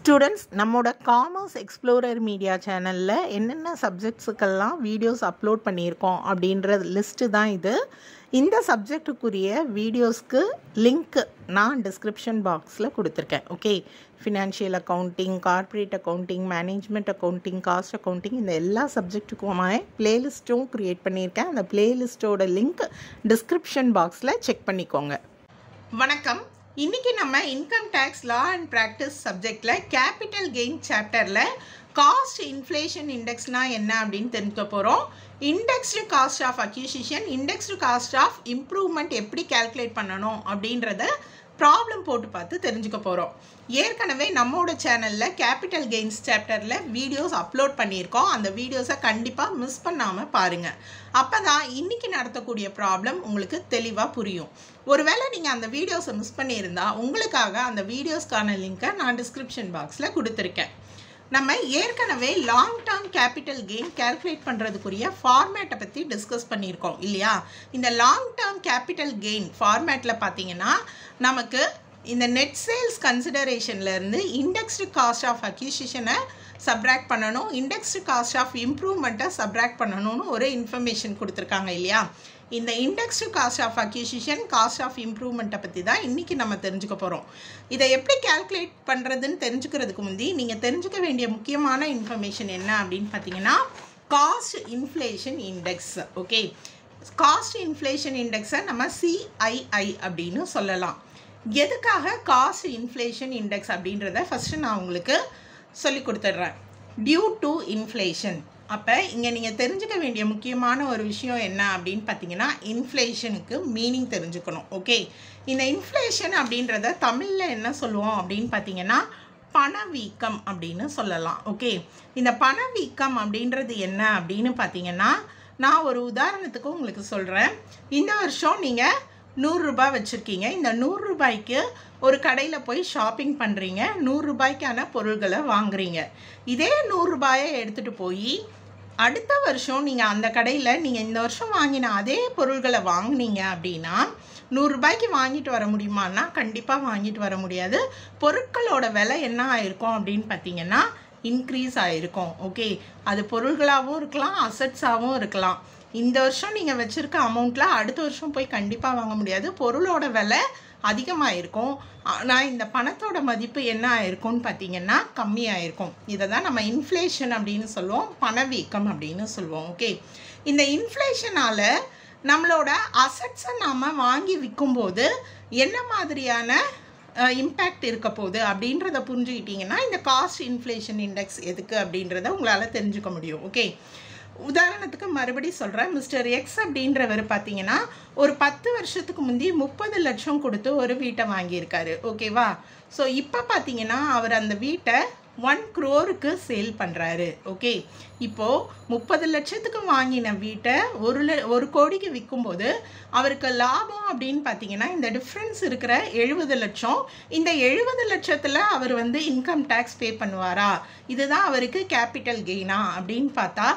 Students, நம்மளோட commerce explorer media சேனலில் என்னென்ன சப்ஜெக்ட்ஸுக்கெல்லாம் வீடியோஸ் அப்லோட் பண்ணியிருக்கோம் அப்படின்ற லிஸ்ட்டு தான் இது. இந்த சப்ஜெக்டுக்குரிய வீடியோஸ்க்கு லிங்க் நான் டிஸ்கிரிப்ஷன் பாக்ஸில் கொடுத்துருக்கேன். Okay, financial accounting, corporate accounting, management accounting, cost accounting, இந்த எல்லா சப்ஜெக்ட்டுக்குமாய் பிளேலிஸ்ட்டும் க்ரியேட் பண்ணியிருக்கேன். அந்த பிளேலிஸ்ட்டோட லிங்க் டிஸ்கிரிப்ஷன் பாக்ஸில் செக் பண்ணிக்கோங்க. வணக்கம். இன்றைக்கி நம்ம income tax law and practice சப்ஜெக்டில் கேபிட்டல் கெயின் சாப்டரில் காஸ்ட் இன்ஃப்ளேஷன் இண்டெக்ஸ்னால் என்ன அப்படின்னு தெரிஞ்சுக்க போகிறோம். Indexed cost of acquisition, indexed cost of improvement எப்படி கால்குலேட் பண்ணணும் அப்படின்றத ப்ராப்ளம் போட்டு பார்த்து தெரிஞ்சுக்க போகிறோம். ஏற்கனவே நம்மளோட சேனலில் கேபிட்டல் கெயின்ஸ் சாப்டரில் வீடியோஸ் அப்லோட் பண்ணியிருக்கோம். அந்த வீடியோஸை கண்டிப்பாக மிஸ் பண்ணாமல் பாருங்கள். அப்போ தான் இன்றைக்கி நடத்தக்கூடிய ப்ராப்ளம் உங்களுக்கு தெளிவாக புரியும். ஒருவேளை நீங்கள் அந்த வீடியோஸை மிஸ் பண்ணியிருந்தால் உங்களுக்காக அந்த வீடியோஸ்க்கான லிங்க்கை நான் டிஸ்கிரிப்ஷன் பாக்ஸில் கொடுத்துருக்கேன். நம்ம ஏற்கனவே long term capital gain calculate பண்ணுறதுக்குரிய ஃபார்மேட்டை பற்றி டிஸ்கஸ் பண்ணியிருக்கோம் இல்லையா? இந்த லாங் டேர்ம் கேபிட்டல் கெயின் ஃபார்மேட்டில் பார்த்தீங்கன்னா நமக்கு இந்த நெட் சேல்ஸ் கன்சிடரேஷன்லேருந்து இண்டெக்ஸ்டு காஸ்ட் ஆஃப் அக்யூசிஷனை சப்ராக்ட் பண்ணணும், இண்டெக்ஸ்டு காஸ்ட் ஆஃப் இம்ப்ரூவ்மெண்ட்டை சப்ராக்ட் பண்ணணும்னு ஒரு இன்ஃபர்மேஷன் கொடுத்துருக்காங்க இல்லையா? இந்த indexed cost of acquisition, cost of இம்ப்ரூவ்மெண்ட்டை பற்றி தான் இன்றைக்கி நம்ம தெரிஞ்சுக்க போகிறோம். இதை எப்படி கால்குலேட் பண்ணுறதுன்னு தெரிஞ்சுக்கிறதுக்கு முந்தி நீங்கள் தெரிஞ்சுக்க வேண்டிய முக்கியமான இன்ஃபர்மேஷன் என்ன அப்படின்னு பார்த்தீங்கன்னா cost inflation index. Okay, cost inflation இண்டெக்ஸை நம்ம CII அப்படின்னு சொல்லலாம். எதுக்காக காஸ்ட் இன்ஃப்ளேஷன் இண்டெக்ஸ் அப்படின்றத ஃபஸ்ட்டு நான் உங்களுக்கு சொல்லி கொடுத்துட்றேன். Due to inflation. அப்போ இங்கே நீங்கள் தெரிஞ்சுக்க வேண்டிய முக்கியமான ஒரு விஷயம் என்ன அப்படின்னு பார்த்தீங்கன்னா இன்ஃப்ளேஷனுக்கு மீனிங் தெரிஞ்சுக்கணும். ஓகே, இந்த இன்ஃப்ளேஷன் அப்படின்றத தமிழில் என்ன சொல்லுவோம் அப்படின்னு பார்த்தீங்கன்னா பணவீக்கம் அப்படின்னு சொல்லலாம். ஓகே, இந்த பணவீக்கம் அப்படின்றது என்ன அப்படின்னு பார்த்தீங்கன்னா நான் ஒரு உதாரணத்துக்கு உங்களுக்கு சொல்கிறேன். இந்த வருஷம் நீங்கள் 100 ரூபாய் வச்சுருக்கீங்க. இந்த 100 ரூபாய்க்கு ஒரு கடையில் போய் ஷாப்பிங் பண்ணுறீங்க, 100 ரூபாய்க்கான பொருள்களை வாங்குறீங்க. இதே 100 ரூபாயை எடுத்துகிட்டு போய் அடுத்த வருஷம் நீங்கள் அந்த கடையில் நீங்கள் இந்த வருஷம் வாங்கின அதே பொருள்களை வாங்கினீங்க அப்படின்னா 100 ரூபாய்க்கு வாங்கிட்டு வர முடியுமான்னா கண்டிப்பாக வாங்கிட்டு வர முடியாது. பொருட்களோட விலை என்ன ஆயிருக்கும் அப்படின்னு பார்த்தீங்கன்னா இன்க்ரீஸ் ஆகிருக்கும். ஓகே, அது பொருள்களாகவும் இருக்கலாம், அசட்ஸாகவும் இருக்கலாம். இந்த வருஷம் நீங்கள் வச்சுருக்க அமௌண்ட்டில் அடுத்த வருஷம் போய் கண்டிப்பாக வாங்க முடியாது. பொருளோட விலை அதிகமாக இருக்கும், ஆனால் இந்த பணத்தோட மதிப்பு என்ன ஆயிருக்கும்னு பார்த்தீங்கன்னா கம்மியாயிருக்கும். இதை தான் நம்ம இன்ஃப்ளேஷன் அப்படின்னு சொல்லுவோம், பணவீக்கம் அப்படின்னு சொல்லுவோம். ஓகே, இந்த இன்ஃப்ளேஷனால் நம்மளோட அசட்ஸை நாம் வாங்கி விற்கும்போது என்ன மாதிரியான இம்பேக்ட் இருக்க போகுது அப்படின்றத புரிஞ்சுக்கிட்டிங்கன்னா இந்த காஸ்ட் இன்ஃப்ளேஷன் இண்டெக்ஸ் எதுக்கு அப்படின்றத உங்களால் தெரிஞ்சுக்க முடியும். ஓகே, உதாரணத்துக்கு மறுபடியும் சொல்கிறேன். மிஸ்டர் எக்ஸ் அப்படின்றவர் பார்த்தீங்கன்னா ஒரு 10 வருஷத்துக்கு முந்தி 30 லட்சம் கொடுத்து ஒரு வீட்டை வாங்கியிருக்காரு. ஓகேவா? ஸோ இப்போ பார்த்தீங்கன்னா அவர் அந்த வீட்டை 1 crore சேல் பண்ணுறாரு. ஓகே, இப்போது 30 லட்சத்துக்கு வாங்கின வீட்டை 1 கோடிக்கு விற்கும்போது அவருக்கு லாபம் அப்படின்னு பார்த்தீங்கன்னா இந்த டிஃப்ரென்ஸ் இருக்கிற 70 லட்சம். இந்த 70 லட்சத்தில் அவர் இன்கம் டேக்ஸ் பே பண்ணுவாரா? இதுதான் அவருக்கு கேபிட்டல் கெயினா அப்படின்னு பார்த்தா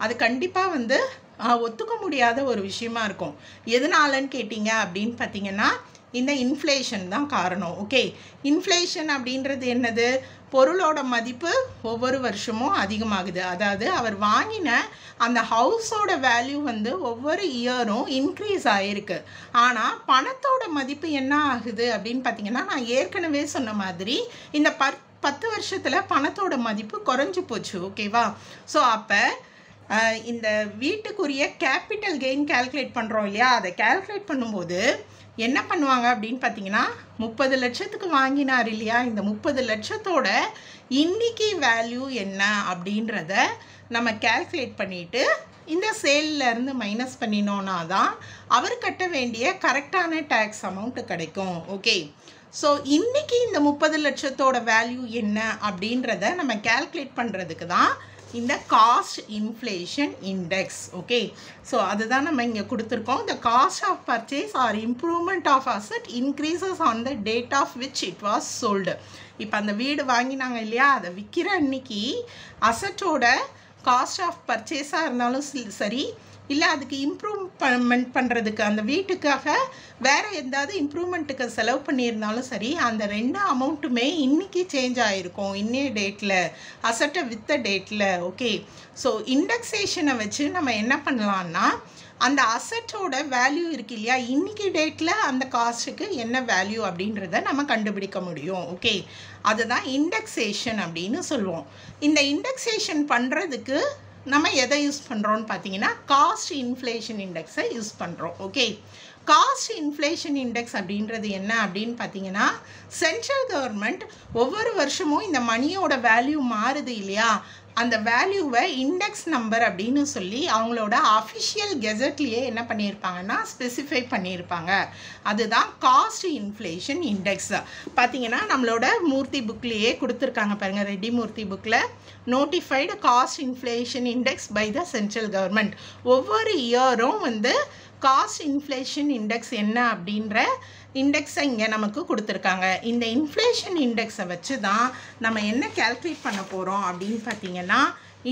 அது கண்டிப்பாக ஒத்துக்க முடியாத ஒரு விஷயமா இருக்கும். எதனாலன்னு கேட்டிங்க அப்படின்னு பார்த்தீங்கன்னா இந்த இன்ஃப்ளேஷன் தான் காரணம். ஓகே, இன்ஃப்ளேஷன் அப்படின்றது என்னது? பொருளோட மதிப்பு ஒவ்வொரு வருஷமும் அதிகமாகுது. அதாவது அவர் வாங்கின அந்த ஹவுஸோட வேல்யூ ஒவ்வொரு இயரும் இன்க்ரீஸ் ஆகிருக்கு. ஆனால் பணத்தோட மதிப்பு என்ன ஆகுது அப்படின்னு பார்த்தீங்கன்னா நான் ஏற்கனவே சொன்ன மாதிரி இந்த 10 வருஷத்தில் பணத்தோட மதிப்பு குறைஞ்சி போச்சு. ஓகேவா? ஸோ அப்போ இந்த வீட்டுக்குரிய கேபிட்டல் கெயின் கால்குலேட் பண்ணுறோம் இல்லையா? அதை கால்குலேட் பண்ணும்போது என்ன பண்ணுவாங்க அப்படின்னு பார்த்தீங்கன்னா 30 லட்சத்துக்கு வாங்கினார் இல்லையா? இந்த 30 லட்சத்தோட இன்னைக்கு வேல்யூ என்ன அப்படின்றத நம்ம கால்குலேட் பண்ணிவிட்டு இந்த சேல்லேருந்து மைனஸ் பண்ணினோன்னா தான் அவர் கட்ட வேண்டிய கரெக்டான டேக்ஸ் அமௌண்ட்டு கிடைக்கும். ஓகே, ஸோ இன்றைக்கி இந்த 30 லட்சத்தோட வேல்யூ என்ன அப்படின்றத நம்ம கால்குலேட் பண்ணுறதுக்கு தான் இந்த cost inflation index. Okay, so அதுதான் நம்ம இங்கே கொடுத்துருக்கோம். The cost of purchase or improvement of asset increases on the date of which it was sold. இப்போ அந்த வீடு வாங்கினாங்க இல்லையா, அதை விற்கிற அன்னைக்கு அசட்டோட காஸ்ட் ஆஃப் பர்ச்சேஸாக இருந்தாலும் சரி, இல்லை அதுக்கு இம்ப்ரூவ்மெண்ட் பண்ணுறதுக்கு அந்த வீட்டுக்காக வேறு எதாவது இம்ப்ரூவ்மெண்ட்டுக்கு செலவு பண்ணியிருந்தாலும் சரி, அந்த 2 அமௌண்ட்டுமே இன்றைக்கி சேஞ்ச் ஆகிருக்கும் இன்னைய டேட்டில், அசட்டை வித்த டேட்டில். ஓகே, ஸோ இண்டெக்ஸேஷனை வச்சு நம்ம என்ன பண்ணலான்னா அந்த அசட்டோட வேல்யூ இருக்கு இல்லையா, இன்றைக்கி டேட்டில் அந்த காஸ்ட்டுக்கு என்ன வேல்யூ அப்படின்றத நம்ம கண்டுபிடிக்க முடியும். ஓகே, அதுதான் இண்டெக்ஸேஷன் அப்படின்னு சொல்லுவோம். இந்த இண்டெக்ஸேஷன் பண்ணுறதுக்கு நம்ம எதை யூஸ் பண்ணுறோன்னு பார்த்தீங்கன்னா காஸ்ட் இன்ஃப்ளேஷன் இண்டெக்ஸை யூஸ் பண்ணுறோம். ஓகே, காஸ்ட் இன்ஃப்ளேஷன் இண்டெக்ஸ் அப்படின்றது என்ன அப்படின்னு பார்த்தீங்கன்னா, சென்ட்ரல் கவர்மெண்ட் ஒவ்வொரு வருஷமும் இந்த மணியோட வேல்யூ மாறுது இல்லையா, அந்த வேல்யூவை இண்டெக்ஸ் நம்பர் அப்படின்னு சொல்லி அவங்களோட அஃபிஷியல் கெசட்லேயே என்ன பண்ணியிருப்பாங்கன்னா ஸ்பெசிஃபை பண்ணியிருப்பாங்க. அதுதான் காஸ்ட் இன்ஃப்ளேஷன் இண்டெக்ஸ். பார்த்தீங்கன்னா நம்மளோட மூர்த்தி புக்லேயே கொடுத்துருக்காங்க பாருங்கள், ரெட்டி மூர்த்தி புக்கில் notified cost inflation index by the central government. ஒவ்வொரு இயரும் காஸ்ட் இன்ஃப்ளேஷன் இண்டெக்ஸ் என்ன அப்படின்ற இண்டெக்ஸை இங்கே நமக்கு கொடுத்துருக்காங்க. இந்த இன்ஃப்ளேஷன் இண்டெக்ஸை வச்சு தான் நம்ம என்ன கால்குலேட் பண்ண போகிறோம் அப்படின்னு பார்த்தீங்கன்னா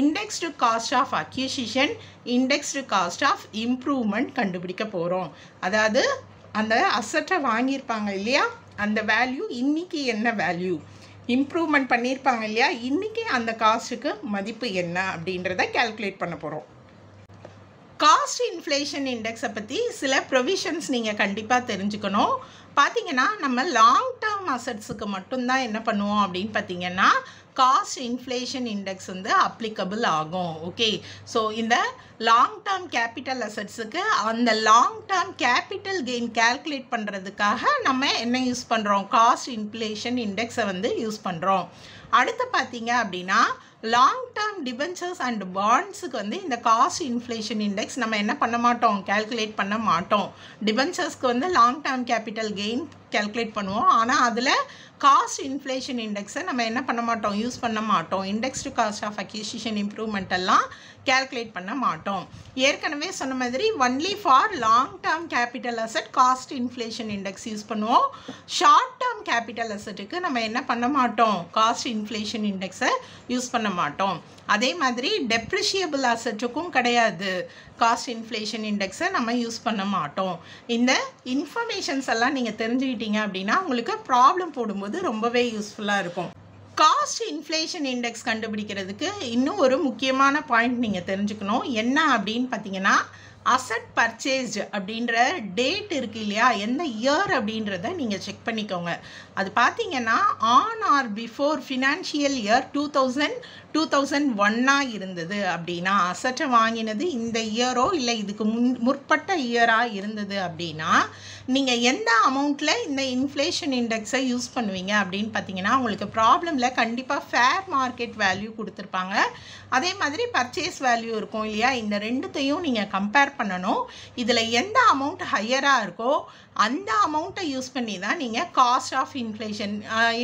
indexed cost of acquisition, indexed cost of improvement கண்டுபிடிக்க போகிறோம். அதாவது அந்த அசட்டை வாங்கியிருப்பாங்க இல்லையா, அந்த வேல்யூ இன்றைக்கி என்ன வேல்யூ, இம்ப்ரூவ்மெண்ட் பண்ணியிருப்பாங்க இல்லையா, இன்றைக்கி அந்த காஸ்ட்டுக்கு மதிப்பு என்ன அப்படின்றத கால்குலேட் பண்ண போகிறோம். காஸ்ட் இன்ஃப்ளேஷன் இண்டெக்ஸை பற்றி சில ப்ரொவிஷன்ஸ் நீங்கள் கண்டிப்பாக தெரிஞ்சுக்கணும். பார்த்தீங்கன்னா நம்ம லாங் டேர்ம் அசட்ஸுக்கு மட்டும்தான் என்ன பண்ணுவோம் அப்படின்னு பார்த்தீங்கன்னா காஸ்ட் இன்ஃப்ளேஷன் இண்டெக்ஸ் அப்ளிகபிள் ஆகும். ஓகே, ஸோ இந்த லாங் டேர்ம் கேபிட்டல் அசட்ஸுக்கு அந்த long term capital gain calculate பண்ணுறதுக்காக நம்ம என்ன யூஸ் பண்ணுறோம், காஸ்ட் இன்ஃப்ளேஷன் இண்டெக்ஸை யூஸ் பண்ணுறோம். அடுத்து பார்த்தீங்க அப்படின்னா லாங் டேர்ம் டிபென்ச்சர்ஸ் அண்ட் பாண்ட்ஸுக்கு இந்த காஸ்ட் இன்ஃப்ளேஷன் இண்டெக்ஸ் நம்ம என்ன பண்ண மாட்டோம், கால்குலேட் பண்ண மாட்டோம். டிபென்ச்சர்ஸ்க்கு long term capital gain calculate பண்ணுவோம், ஆனால் அதில் காஸ்ட் இன்ஃப்ளேஷன் இண்டெக்ஸை நம்ம என்ன பண்ண மாட்டோம், யூஸ் பண்ண மாட்டோம். Indexed cost of acquisition improvement எல்லாம் கால்குலேட் பண்ண மாட்டோம். ஏற்கனவே சொன்ன மாதிரி only for long term capital asset cost inflation index use பண்ணுவோம். ஷார்ட் டேர்ம் கேபிட்டல் அசட்டுக்கு நம்ம என்ன பண்ண மாட்டோம், காஸ்ட் இன்ஃப்ளேஷன் இண்டெக்ஸை யூஸ் பண்ண மாட்டோம். அதே மாதிரி டெப்ரிஷியபிள் அசட்டுக்கும் கிடையாது, காஸ்ட் இன்ஃப்ளேஷன் இண்டெக்ஸை நம்ம யூஸ் பண்ண மாட்டோம். இந்த இன்ஃபர்மேஷன்ஸ் எல்லாம் நீங்கள் தெரிஞ்சுக்கிட்டீங்க அப்படின்னா உங்களுக்கு ப்ராப்ளம் போடும்போது ரொம்பவே யூஸ்ஃபுல்லாக இருக்கும். காஸ்ட் இன்ஃப்ளேஷன் இண்டெக்ஸ் கண்டுபிடிக்கிறதுக்கு இன்னும் ஒரு முக்கியமான பாயிண்ட் நீங்கள் தெரிஞ்சுக்கணும். என்ன அப்படின்னு பார்த்தீங்கன்னா அசட் பர்ச்சேஸ்டு அப்படின்ற டேட் இருக்கு இல்லையா, எந்த இயர் அப்படின்றத நீங்கள் செக் பண்ணிக்கோங்க. அது பார்த்தீங்கன்னா on or before financial year 2001 இருந்தது அப்படின்னா, அசட்டை வாங்கினது இந்த இயரோ இல்லை இதுக்கு முற்பட்ட இயராக இருந்தது அப்படின்னா நீங்கள் எந்த அமௌண்ட்டில் இந்த இன்ஃப்ளேஷன் இண்டெக்ஸை யூஸ் பண்ணுவீங்க அப்படின்னு பார்த்தீங்கன்னா உங்களுக்கு ப்ராப்ளமில் கண்டிப்பாக ஃபேர் மார்க்கெட் வேல்யூ கொடுத்துருப்பாங்க, அதே மாதிரி பர்ச்சேஸ் வேல்யூ இருக்கும் இல்லையா. இந்த ரெண்டுத்தையும் நீங்கள் கம்பேர் பண்ணணும். இதில் எந்த அமௌண்ட் ஹையராக இருக்கோ அந்த அமௌண்ட்டை யூஸ் பண்ணி தான் நீங்கள் cost of inflation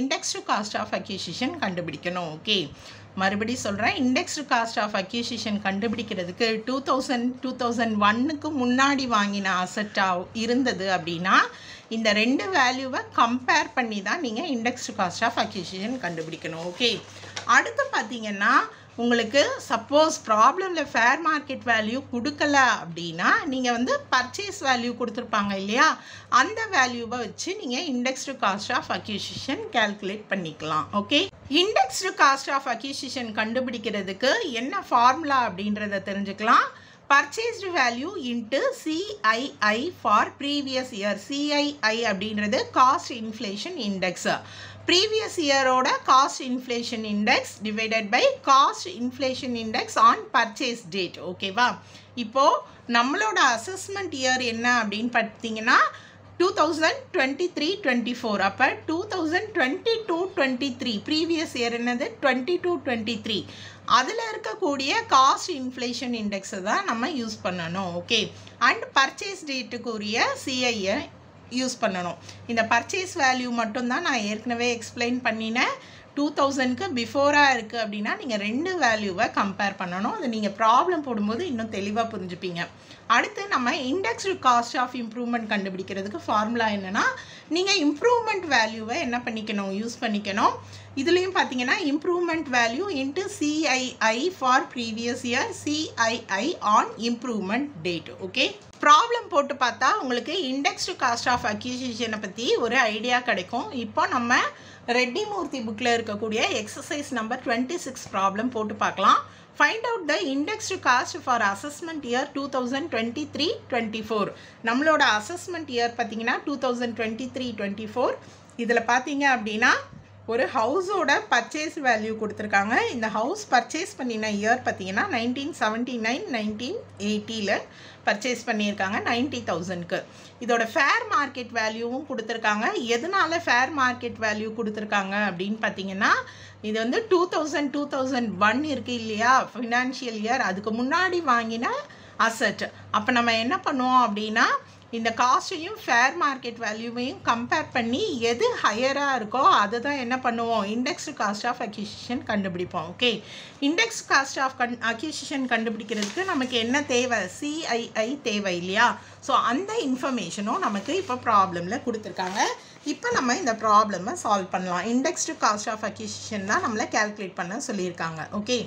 indexed cost of acquisition கண்டுபிடிக்கணும். ஓகே, மறுபடியும் சொல்கிறேன், இண்டெக்ஸ்டு காஸ்ட் ஆஃப் அக்யூசிஷன் கண்டுபிடிக்கிறதுக்கு 2001க்கு முன்னாடி வாங்கின அசட்டாக இருந்தது அப்படின்னா இந்த ரெண்டு வேல்யூவை கம்பேர் பண்ணி தான் நீங்கள் இண்டெக்ஸ்டு காஸ்ட் ஆஃப் அக்யூசிஷன் கண்டுபிடிக்கணும். ஓகே, அடுத்து பார்த்தீங்கன்னா உங்களுக்கு சப்போஸ் ப்ராப்ளமில் ஃபேர் மார்க்கெட் வேல்யூ கொடுக்கல அப்படின்னா நீங்கள் பர்ச்சேஸ் வேல்யூ கொடுத்துருப்பாங்க இல்லையா, அந்த வேல்யூவை வச்சு நீங்கள் indexed cost of acquisition calculate பண்ணிக்கலாம். Okay, indexed cost of acquisition கண்டுபிடிக்கிறதுக்கு என்ன ஃபார்முலா அப்படின்றத தெரிஞ்சுக்கலாம். Purchased value into CII for previous year. CII அப்படின்றது காஸ்ட் இன்ஃப்ளேஷன் இண்டெக்ஸ். ப்ரீவியஸ் இயரோட cost inflation index divided by cost inflation index on purchase date. ஓகேவா, இப்போது நம்மளோட அசஸ்மெண்ட் இயர் என்ன அப்படின்னு பார்த்தீங்கன்னா 2023-24. அப்போ 2022-23 ப்ரீவியஸ் இயர் என்னது 22-23, அதில் இருக்கக்கூடிய காஸ்ட் இன்ஃப்ளேஷன் இண்டெக்ஸை தான் நம்ம யூஸ் பண்ணணும். ஓகே, அண்ட் பர்ச்சேஸ் டேட்டுக்குரிய CIயை யூஸ் பண்ணணும். இந்த பர்ச்சேஸ் வேல்யூ மட்டும்தான் நான் ஏற்கனவே எக்ஸ்பிளைன் பண்ணினேன். 2000க்கு பிஃபோராக இருக்குது அப்படின்னா நீங்கள் ரெண்டு வேல்யூவை கம்பேர் பண்ணணும். அது நீங்கள் ப்ராப்ளம் போடும்போது இன்னும் தெளிவாக புரிஞ்சுப்பீங்க. அடுத்து நம்ம இண்டெக்ஸ்டு காஸ்ட் ஆஃப் இம்ப்ரூவ்மெண்ட் கண்டுபிடிக்கிறதுக்கு ஃபார்முலா என்னென்னா, நீங்கள் இம்ப்ரூவ்மெண்ட் வேல்யூவை என்ன பண்ணிக்கணும், யூஸ் பண்ணிக்கணும். இதுலேயும் பார்த்தீங்கன்னா improvement value into CII for previous year, CII on improvement date. Okay, problem போட்டு பார்த்தா உங்களுக்கு இண்டெக்ஸ்டு காஸ்ட் ஆஃப் அக்யூசிஷனை பற்றி ஒரு ஐடியா கிடைக்கும். இப்போ நம்ம ரெட்டி மூர்த்தி புக்கில் இருக்கக்கூடிய எக்ஸசைஸ் நம்பர் 26 ப்ராப்ளம் போட்டு பார்க்கலாம். Find out the indexed cost for assessment year 2023-24. நம்மளோட assessment year பார்த்தீங்கன்னா 2023-24. இதில் பார்த்தீங்க அப்படின்னா ஒரு ஹவுஸோட பர்ச்சேஸ் வேல்யூ கொடுத்துருக்காங்க. இந்த ஹவுஸ் பர்ச்சேஸ் பண்ணின இயர் பார்த்தீங்கன்னா 1979-1980 பர்ச்சேஸ் பண்ணியிருக்காங்க 90,000க்கு. இதோட ஃபேர் மார்க்கெட் வேல்யூவும் கொடுத்துருக்காங்க. எதனால ஃபேர் மார்க்கெட் வேல்யூ கொடுத்துருக்காங்க அப்படின்னு பார்த்தீங்கன்னா, இது வந்து 2001 இருக்குது இல்லையா, ஃபினான்ஷியல் இயர், அதுக்கு முன்னாடி வாங்கின அசட். அப்போ நம்ம என்ன பண்ணுவோம் அப்படின்னா, இந்த காஸ்ட்டையும் ஃபேர் மார்க்கெட் வேல்யூவையும் கம்பேர் பண்ணி எது ஹையராக இருக்கோ அதை தான் என்ன பண்ணுவோம், இண்டெக்ஸ்டு காஸ்ட் ஆஃப் அக்யூசிஷன் கண்டுபிடிப்போம். Okay, index cost of acquisition கண்டுபிடிக்கிறதுக்கு நமக்கு என்ன தேவை, CII தேவை இல்லையா. ஸோ அந்த இன்ஃபர்மேஷனும் நமக்கு இப்போ ப்ராப்ளமில் கொடுத்துருக்காங்க. இப்போ நம்ம இந்த ப்ராப்ளமை சால்வ் பண்ணலாம். இண்டெக்ஸ்டு காஸ்ட் ஆஃப் அக்யூசிஷன் தான் நம்மளை கேல்குலேட் பண்ண சொல்லியிருக்காங்க. ஓகே,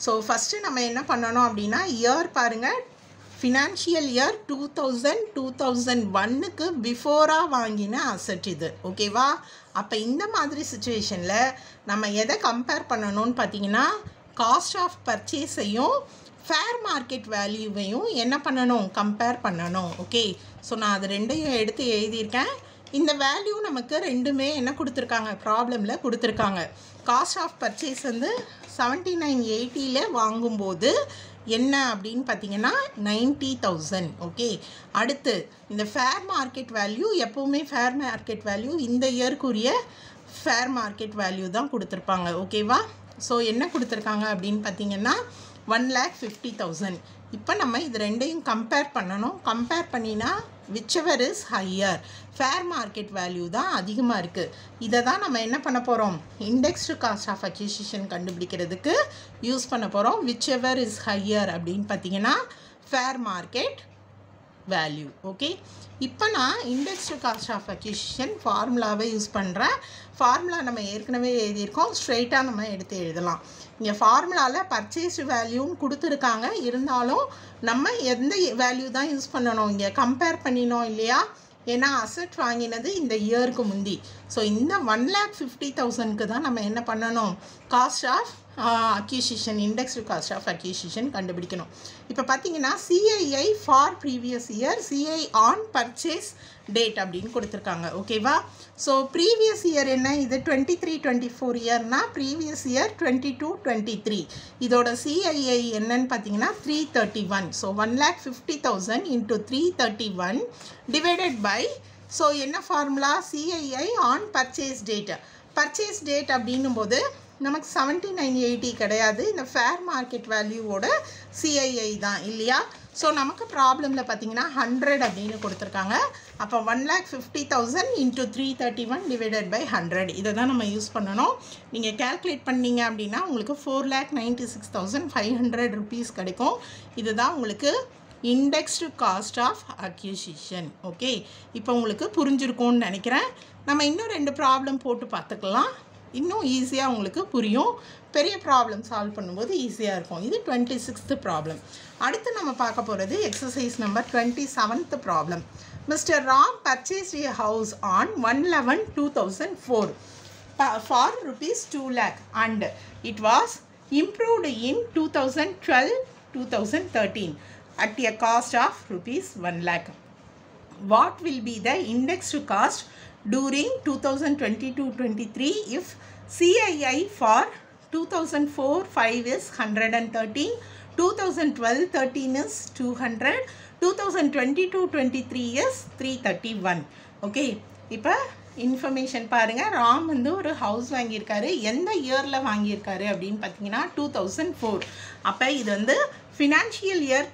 ஸோ ஃபஸ்ட்டு நம்ம என்ன பண்ணணும் அப்படின்னா, இயர் பாருங்கள், ஃபினான்ஷியல் இயர் 2000-2001க்கு பிஃபோராக வாங்கின அசட் இது. ஓகேவா, அப்போ இந்த மாதிரி சுச்சுவேஷனில் நம்ம எதை கம்பேர் பண்ணணும்னு பார்த்தீங்கன்னா, காஸ்ட் ஆஃப் பர்ச்சேஸையும் ஃபேர் மார்க்கெட் வேல்யூவையும் என்ன பண்ணணும், கம்பேர் பண்ணணும். ஓகே, ஸோ நான் அது ரெண்டையும் எடுத்து எழுதியிருக்கேன். இந்த வேல்யூ நமக்கு ரெண்டுமே என்ன கொடுத்துருக்காங்க, ப்ராப்ளமில் கொடுத்துருக்காங்க. காஸ்ட் ஆஃப் பர்ச்சேஸ் வந்து 7980 வாங்கும்போது என்ன அப்படின்னு பார்த்தீங்கன்னா 90,000. ஓகே, அடுத்து இந்த ஃபேர் மார்க்கெட் வேல்யூ, எப்போவுமே ஃபேர் மார்க்கெட் வேல்யூ இந்த இயர்க்குரிய ஃபேர் மார்க்கெட் வேல்யூ தான் கொடுத்துருப்பாங்க. ஓகேவா, ஸோ என்ன கொடுத்துருக்காங்க அப்படின்னு பார்த்தீங்கன்னா 1,50,000. இப்போ நம்ம இது ரெண்டையும் கம்பேர் பண்ணணும். கம்பேர் பண்ணினா whichever is higher, fair market value தான் அதிகமாக இருக்குது. இதை தான் நம்ம என்ன பண்ண போகிறோம், இண்டெக்ஸ்டு காஸ்ட் ஆஃப் அக்யூசிஷன் கண்டுபிடிக்கிறதுக்கு யூஸ் பண்ண போகிறோம். whichever is higher அப்படின்னு பார்த்தீங்கன்னா ஃபேர் மார்க்கெட் வேல்யூ. ஓகே, இப்போ நான் இண்டெக்ஸ்டு காஸ்ட் ஆஃப் அக்யூசிஷன் ஃபார்முலாவை யூஸ் பண்ணுறேன். ஃபார்முலா நம்ம ஏற்கனவே எழுதியிருக்கோம், ஸ்ட்ரெயிட்டாக நம்ம எடுத்து எழுதலாம். இங்கே ஃபார்முலாவில் பர்ச்சேஸ் வேல்யூன்னு கொடுத்துருக்காங்க, இருந்தாலும் நம்ம எந்த வேல்யூ தான் யூஸ் பண்ணணும், இங்கே கம்பேர் பண்ணினோம் இல்லையா, ஏன்னா அசட் வாங்கினது இந்த இயருக்கு முந்தி. ஸோ இந்த 1,50,000க்கு தான் நம்ம என்ன பண்ணணும், cost of acquisition, indexed cost of acquisition கண்டுபிடிக்கணும். இப்போ பார்த்தீங்கன்னா CII for previous year, CII on purchase date அப்படின்னு கொடுத்துருக்காங்க. ஓகேவா, ஸோ ப்ரீவியஸ் இயர் என்ன, இது 23-24 இயர்னா ப்ரீவியஸ் இயர் 22-23. இதோட CII என்னன்னு பார்த்தீங்கன்னா 331. So 1,50,000 into 331 divided by, so என்ன formula, CII on purchase date. Purchase date அப்படின்னும் போது நமக்கு 7980 கிடையாது, இந்த ஃபேர் மார்க்கெட் வேல்யூவோட CII தான் இல்லையா. ஸோ நமக்கு ப்ராப்ளமில் பார்த்தீங்கன்னா 100 அப்படின்னு கொடுத்துருக்காங்க. அப்போ 1,50,000 into 331 டிவைடட் பை 100, இதை தான் நம்ம யூஸ் பண்ணணும். நீங்கள் கேல்குலேட் பண்ணீங்க அப்படின்னா உங்களுக்கு 4,96,500 rupees கிடைக்கும். இதுதான் உங்களுக்கு indexed cost of acquisition. Okay, இப்போ உங்களுக்கு புரிஞ்சிருக்கும்னு நினைக்கிறேன். நம்ம இன்னும் 2 ப்ராப்ளம் போட்டு பார்த்துக்கலாம், இன்னும் ஈஸியாக உங்களுக்கு புரியும். பெரிய ப்ராப்ளம் சால்வ் பண்ணும்போது ஈஸியாக இருக்கும். இது 26th ப்ராப்ளம். அடுத்து நம்ம பார்க்க போகிறது exercise number 27th problem. Mr. Ram purchased a house on 1/11/2004 for rupees 2 lakh and it was improved in 2012-2013 at a cost of rupees 1 lakh. What will be the indexed cost during 2022-23 if CII for 2004-5 is 113, 2012-13 is 200, 2022-23 is 331. Okay, இப்போ information பாருங்கள். ராம் வந்து ஒரு house வாங்கியிருக்காரு. எந்த இயரில் வாங்கியிருக்காரு அப்படின்னு பார்த்தீங்கன்னா 2004. அப்போ இது வந்து ஃபினான்ஷியல் இயர்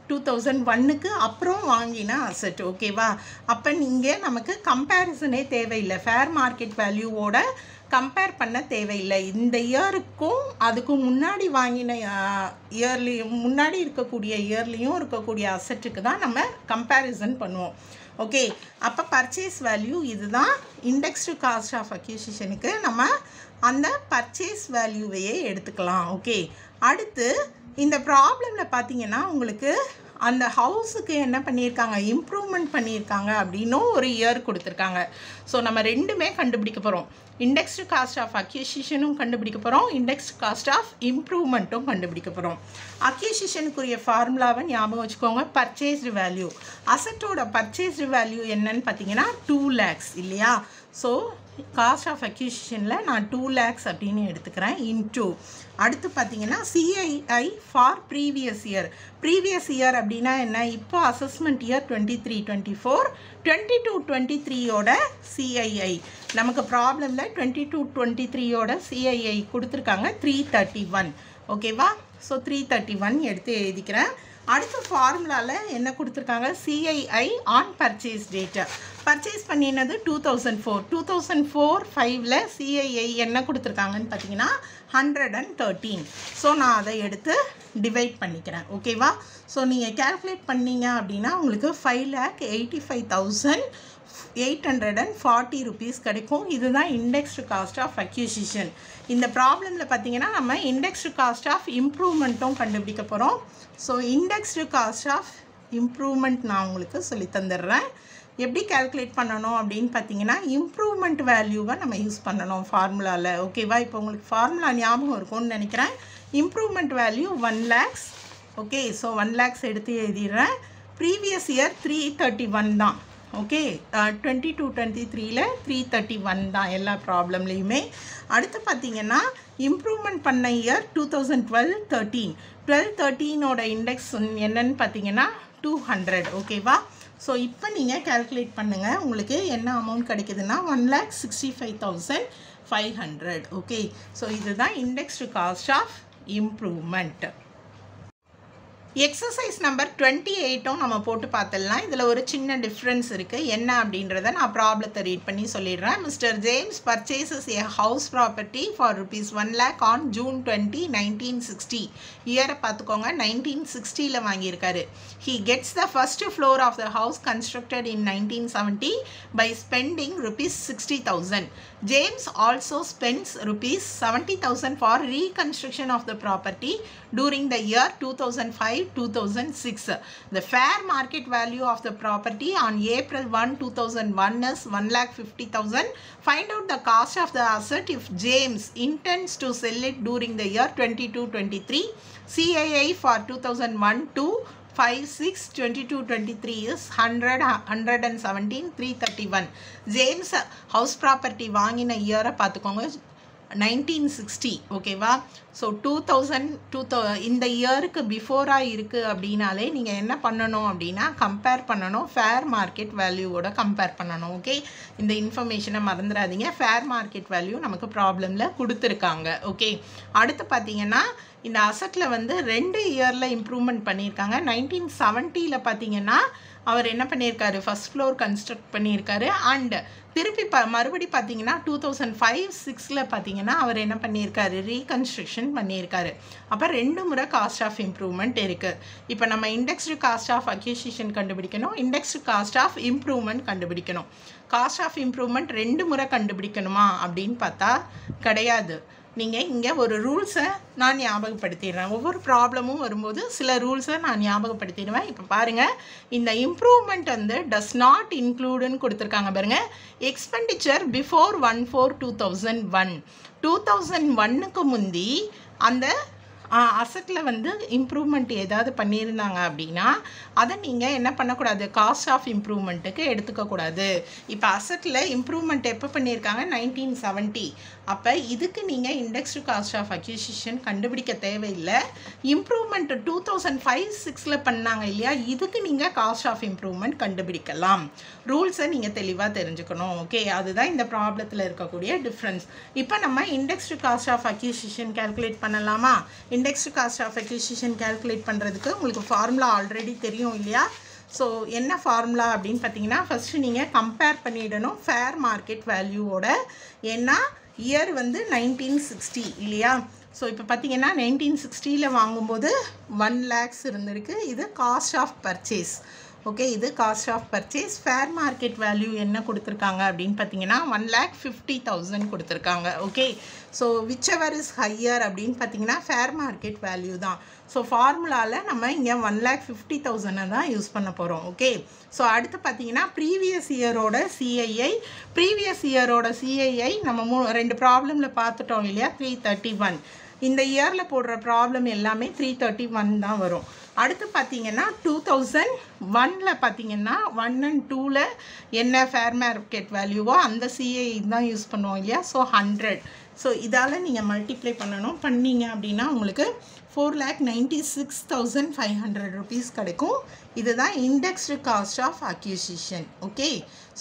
2001க்கு அப்புறம் வாங்கின அசெட். ஓகேவா? அப்போ நீங்கள் நமக்கு கம்பேரிசனே தேவையில்லை, ஃபேர் மார்க்கெட் வேல்யூவோட கம்பேர் பண்ண தேவையில்லை. இந்த இயருக்கும் அதுக்கு முன்னாடி வாங்கின இயர்லேயும் முன்னாடி இருக்கக்கூடிய இயர்லேயும் இருக்கக்கூடிய அசெட்டுக்கு தான் நம்ம கம்பேரிசன் பண்ணுவோம். ஓகே, அப்போ பர்ச்சேஸ் வேல்யூ இதுதான். இண்டெக்ஸ்டு காஸ்ட் ஆஃப் அக்யூசிஷனுக்கு நம்ம அந்த பர்ச்சேஸ் வேல்யூவையே எடுத்துக்கலாம். ஓகே, அடுத்து இந்த ப்ராப்ளமில் பார்த்தீங்கன்னா உங்களுக்கு அந்த ஹவுஸுக்கு என்ன பண்ணியிருக்காங்க, இம்ப்ரூவ்மெண்ட் பண்ணியிருக்காங்க அப்படின்னும் ஒரு இயர் கொடுத்துருக்காங்க. ஸோ நம்ம ரெண்டுமே கண்டுபிடிக்க போகிறோம். இண்டெக்ஸ்டு காஸ்ட் ஆஃப் அக்யூசிஷனும் கண்டுபிடிக்க போகிறோம், இண்டெக்ஸ்டு காஸ்ட் ஆஃப் இம்ப்ரூவ்மெண்ட்டும் கண்டுபிடிக்க போகிறோம். அக்யூசிஷனுக்குரிய ஃபார்முலாவை ஞாபகம் வச்சுக்கோங்க, பர்ச்சேஸ்டு வேல்யூ. அசட்டோட பர்ச்சேஸ்டு வேல்யூ என்னன்னு பார்த்தீங்கன்னா 2 lakhs இல்லையா? ஸோ காஸ்ட் ஆஃப் அக்யூசிஷனில் நான் 2 lakhs அப்படின்னு எடுத்துக்கிறேன். இன்டூ அடுத்து பார்த்தீங்கன்னா CII for previous year. Previous year அப்படின்னா என்ன, இப்போ அசஸ்மெண்ட் இயர் 23-24, 22-23யோட சிஐஐ நமக்கு ப்ராப்ளமில் 22-23யோட சிஐஐ கொடுத்துருக்காங்க 331. ஓகேவா? ஸோ 331 எடுத்து எழுதிக்கிறேன். அடுத்த ஃபார்முலாவில் என்ன கொடுத்துருக்காங்க, CII on purchase data. Purchase பண்ணினது 2004, 2004-5ல் சிஐஐ என்ன கொடுத்துருக்காங்கன்னு பார்த்தீங்கன்னா 113. ஸோ நான் அதை எடுத்து டிவைட் பண்ணிக்கிறேன். ஓகேவா? ஸோ நீங்கள் கேல்குலேட் பண்ணீங்க அப்படின்னா உங்களுக்கு 5,85,840 rupees கிடைக்கும். இதுதான் இண்டெக்ஸ்டு காஸ்ட் ஆஃப் அக்யூசிஷன். இந்த ப்ராப்ளமில் பார்த்தீங்கன்னா நம்ம இண்டெக்ஸ்டு காஸ்ட் ஆஃப் இம்ப்ரூவ்மெண்ட்டும் கண்டுபிடிக்க போகிறோம். So indexed cost of improvement நான் உங்களுக்கு சொல்லி தந்துடுறேன். எப்படி கேல்குலேட் பண்ணணும் அப்படின்னு பார்த்தீங்கன்னா இம்ப்ரூவ்மெண்ட் வேல்யூவை நம்ம யூஸ் பண்ணணும் ஃபார்முலாவில். ஓகேவா? இப்போ உங்களுக்கு ஃபார்முலா ஞாபகம் இருக்கும்னு நினைக்கிறேன். Improvement value 1 lakhs. Okay, so 1 lakhs எடுத்து எழுதிடுறேன். ப்ரீவியஸ் இயர் 331 தான். ஓகே, 22-23ல் 331 தான் எல்லா ப்ராப்ளம்லேயுமே. அடுத்து பார்த்தீங்கன்னா இம்ப்ரூவ்மெண்ட் பண்ண இயர் 2012-13. 12-13ஓட இண்டெக்ஸ் என்னன்னு பார்த்தீங்கன்னா 200. ஓகேவா? ஸோ இப்போ நீங்கள் கேல்குலேட் பண்ணுங்கள், உங்களுக்கு என்ன அமௌண்ட் கிடைக்குதுன்னா 1,65,500. ஓகே, ஸோ இதுதான் indexed cost of improvement. Exercise number 28ம் நம்ம போட்டு பார்த்துடலாம். இதில் ஒரு சின்ன டிஃப்ரென்ஸ் இருக்குது. என்ன அப்படின்றத நான் ப்ராப்ளத்தை ரீட் பண்ணி சொல்லிடுறேன். Mister James purchases a house property for ₹1 lakh on June 20, 1960. இயரை பார்த்துக்கோங்க, 1960ல் வாங்கியிருக்காரு. He gets the first floor of the house constructed in 1970 by spending ₹60,000. James also spends ₹70,000 for reconstruction of the property during the year 2005-2006. The fair market value of the property on April 1, 2001 is $1,50,000. Find out the cost of the asset if James intends to sell it during the year 22-23. CII for 2001-5-6-22-23 is 100, 117, 331. James house property வாங்கின இயரை பார்த்துக்கோங்க 1960. ஓகேவா? So 2000 இந்த இயருக்கு பிஃபோராக இருக்குது அப்படின்னாலே நீங்கள் என்ன பண்ணணும் அப்படின்னா கம்பேர் பண்ணணும், ஃபேர் மார்க்கெட் வேல்யூவோட கம்பேர் பண்ணணும். ஓகே, இந்த இன்ஃபர்மேஷனை மறந்துடாதீங்க. ஃபேர் மார்க்கெட் வேல்யூ நமக்கு ப்ராப்ளமில் கொடுத்துருக்காங்க. ஓகே, அடுத்து பார்த்தீங்கன்னா இந்த அசட்டில் வந்து 2 இயரில் இம்ப்ரூவ்மெண்ட் பண்ணியிருக்காங்க. 1970ல் பார்த்தீங்கன்னா அவர் என்ன பண்ணியிருக்காரு, ஃபஸ்ட் ஃப்ளோர் கன்ஸ்ட்ரக்ட் பண்ணியிருக்காரு. அண்ட் திருப்பி மறுபடி பார்த்தீங்கன்னா 2005-6ல் பார்த்தீங்கன்னா அவர் என்ன பண்ணியிருக்காரு, ரீகன்ஸ்ட்ரக்ஷன் பண்ணியிருக்காரு. அப்போ 2 முறை காஸ்ட் ஆஃப் இம்ப்ரூவ்மெண்ட் இருக்குது. இப்போ நம்ம இண்டெக்ஸ்டு காஸ்ட் ஆஃப் அக்யூசிஷன் கண்டுபிடிக்கணும், இண்டெக்ஸ்டு காஸ்ட் ஆஃப் இம்ப்ரூவ்மெண்ட் கண்டுபிடிக்கணும். காஸ்ட் ஆஃப் இம்ப்ரூவ்மெண்ட் 2 முறை கண்டுபிடிக்கணுமா அப்படின்னு பார்த்தா கிடையாது. நீங்கள் இங்கே ஒரு ரூல்ஸை நான் ஞாபகப்படுத்திடுறேன். ஒவ்வொரு ப்ராப்ளமும் வரும்போது சில ரூல்ஸை நான் ஞாபகப்படுத்திடுவேன். இப்போ பாருங்கள், இந்த இம்ப்ரூவ்மெண்ட் வந்து டஸ் நாட் இன்க்ளூடுன்னு கொடுத்துருக்காங்க பாருங்கள். எக்ஸ்பெண்டிச்சர் பிஃபோர் 1/4/2001, 2001க்கு முந்தி அந்த அசட்டில் வந்து இம்ப்ரூவ்மெண்ட் ஏதாவது பண்ணியிருந்தாங்க அப்படின்னா அதை நீங்கள் என்ன பண்ணக்கூடாது, காஸ்ட் ஆஃப் இம்ப்ரூவ்மெண்ட்டுக்கு எடுத்துக்கக்கூடாது. இப்போ அசட்டில் இம்ப்ரூவ்மெண்ட் எப்போ பண்ணியிருக்காங்க, 1970. அப்போ இதுக்கு நீங்கள் இண்டெக்ஸ்டு காஸ்ட் ஆஃப் அக்யூசிஷன் கண்டுபிடிக்க தேவையில்லை. இம்ப்ரூவ்மெண்ட் 2005-6ல் பண்ணாங்க இல்லையா, இதுக்கு நீங்கள் காஸ்ட் ஆஃப் இம்ப்ரூவ்மெண்ட் கண்டுபிடிக்கலாம். ரூல்ஸை நீங்கள் தெளிவாக தெரிஞ்சுக்கணும். ஓகே, அதுதான் இந்த ப்ராப்ளத்தில் இருக்கக்கூடிய டிஃப்ரென்ஸ். இப்போ நம்ம indexed cost of acquisition calculate பண்ணலாமா? Indexed cost of acquisition calculate பண்ணுறதுக்கு உங்களுக்கு ஃபார்முலா ஆல்ரெடி தெரியும் இல்லையா? ஸோ என்ன ஃபார்முலா அப்படின்னு பார்த்தீங்கன்னா, ஃபஸ்ட்டு நீங்கள் கம்பேர் பண்ணிடணும் ஃபேர் மார்க்கெட் வேல்யூவோட. ஏன்னா இயர் வந்து 1960 இல்லையா? ஸோ இப்போ பார்த்தீங்கன்னா 1960 வாங்கும்போது 1 lakhs இருந்திருக்கு. இது காஸ்ட் ஆஃப் பர்ச்சேஸ். ஓகே, இது cost of purchase. Fair market value என்ன கொடுத்துருக்காங்க அப்படின்னு பார்த்தீங்கன்னா 1,50,000 கொடுத்துருக்காங்க. Okay, so whichever is higher அப்படின்னு பார்த்தீங்கன்னா ஃபேர் மார்க்கெட் வேல்யூ தான். ஸோ ஃபார்முலாவில் நம்ம இங்கே 1,50,000 தான் யூஸ் பண்ண போகிறோம். ஓகே, ஸோ அடுத்து பார்த்தீங்கன்னா ப்ரீவியஸ் இயரோட சிஐஐ நம்ம 2 ப்ராப்ளமில் பார்த்துட்டோம் இல்லையா? 331. இந்த இயரில் போடுற ப்ராப்ளம் எல்லாமே 331 தான் வரும். அடுத்து பார்த்தீங்கன்னா 2001 பார்த்தீங்கன்னா 1 and 2 என்ன ஃபேர் மார்க்கெட் வேல்யூவோ அந்த சிஐ தான் யூஸ் பண்ணுவோம் இல்லையா? ஸோ 100. ஸோ இதால் நீங்கள் மல்டிப்ளை பண்ணீங்க அப்படின்னா உங்களுக்கு 4,96,500 rupees கிடைக்கும். இதுதான் indexed cost of acquisition. Okay,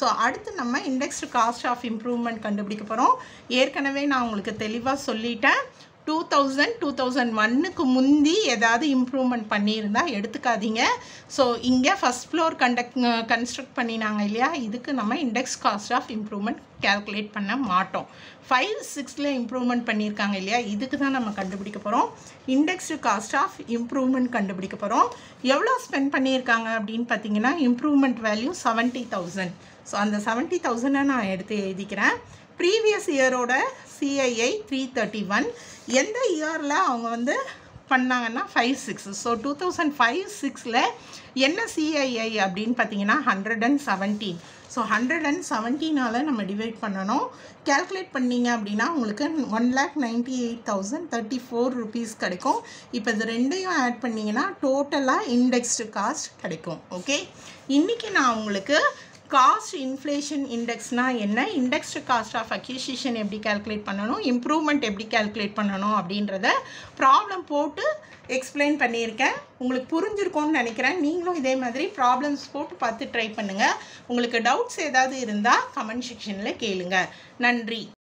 so அடுத்து நம்ம இண்டெக்ஸ்டு காஸ்ட் ஆஃப் இம்ப்ரூவ்மெண்ட் கண்டுபிடிக்க போகிறோம். ஏற்கனவே நான் உங்களுக்கு தெளிவாக சொல்லிட்டேன். 2001க்கு முந்தி ஏதாவது இம்ப்ரூவ்மெண்ட் பண்ணியிருந்தால் எடுத்துக்காதீங்க. ஸோ இங்கே ஃபஸ்ட் ஃப்ளோர் கன்ஸ்ட்ரக்ட் பண்ணினாங்க இல்லையா? இதுக்கு நம்ம index cost of improvement calculate பண்ண மாட்டோம். 5, 6 இம்ப்ரூவ்மெண்ட் பண்ணியிருக்காங்க இல்லையா? இதுக்கு தான் நம்ம கண்டுபிடிக்க போகிறோம். இண்டெக்ஸ்டு காஸ்ட் ஆஃப் இம்ப்ரூவ்மெண்ட் கண்டுபிடிக்க போகிறோம். எவ்வளோ ஸ்பெண்ட் பண்ணியிருக்காங்க அப்படின்னு பார்த்தீங்கன்னா இம்ப்ரூவ்மெண்ட் வேல்யூ 70,000. ஸோ அந்த 70,000 நான் எடுத்து எழுதிக்கிறேன். ப்ரீவியஸ் இயரோட சிஐஐ 331. எந்த இயரில் அவங்க வந்து பண்ணாங்கன்னா 5, 6. ஸோ 2005-6 என்ன சிஐஐ அப்படின்னு பார்த்தீங்கன்னா 117. ஸோ 117ஆல் நம்ம டிவைட் பண்ணணும். கேல்குலேட் பண்ணிங்க அப்படின்னா உங்களுக்கு 1,98,034 rupees கிடைக்கும். இப்போ இது ரெண்டையும் ஆட் பண்ணிங்கன்னா டோட்டலாக இண்டெக்ஸ்டு காஸ்ட் கிடைக்கும். ஓகே, இன்றைக்கி நான் உங்களுக்கு காஸ்ட் இன்ஃப்ளேஷன் இண்டெக்ஸ்னால் என்ன, இண்டெக்ஸ்டு காஸ்ட் ஆஃப் அக்விசிஷன் எப்படி கால்குலேட் பண்ணணும், இம்ப்ரூவ்மெண்ட் எப்படி கால்குலேட் பண்ணணும் அப்படின்றத ப்ராப்ளம் போட்டு எக்ஸ்பிளைன் பண்ணியிருக்கேன். உங்களுக்கு புரிஞ்சிருக்கும்னு நினைக்கிறேன். நீங்களும் இதே மாதிரி ப்ராப்ளம்ஸ் போட்டு பார்த்து ட்ரை பண்ணுங்கள். உங்களுக்கு டவுட்ஸ் ஏதாவது இருந்தால் கமெண்ட் செக்ஷனில் கேளுங்க. நன்றி.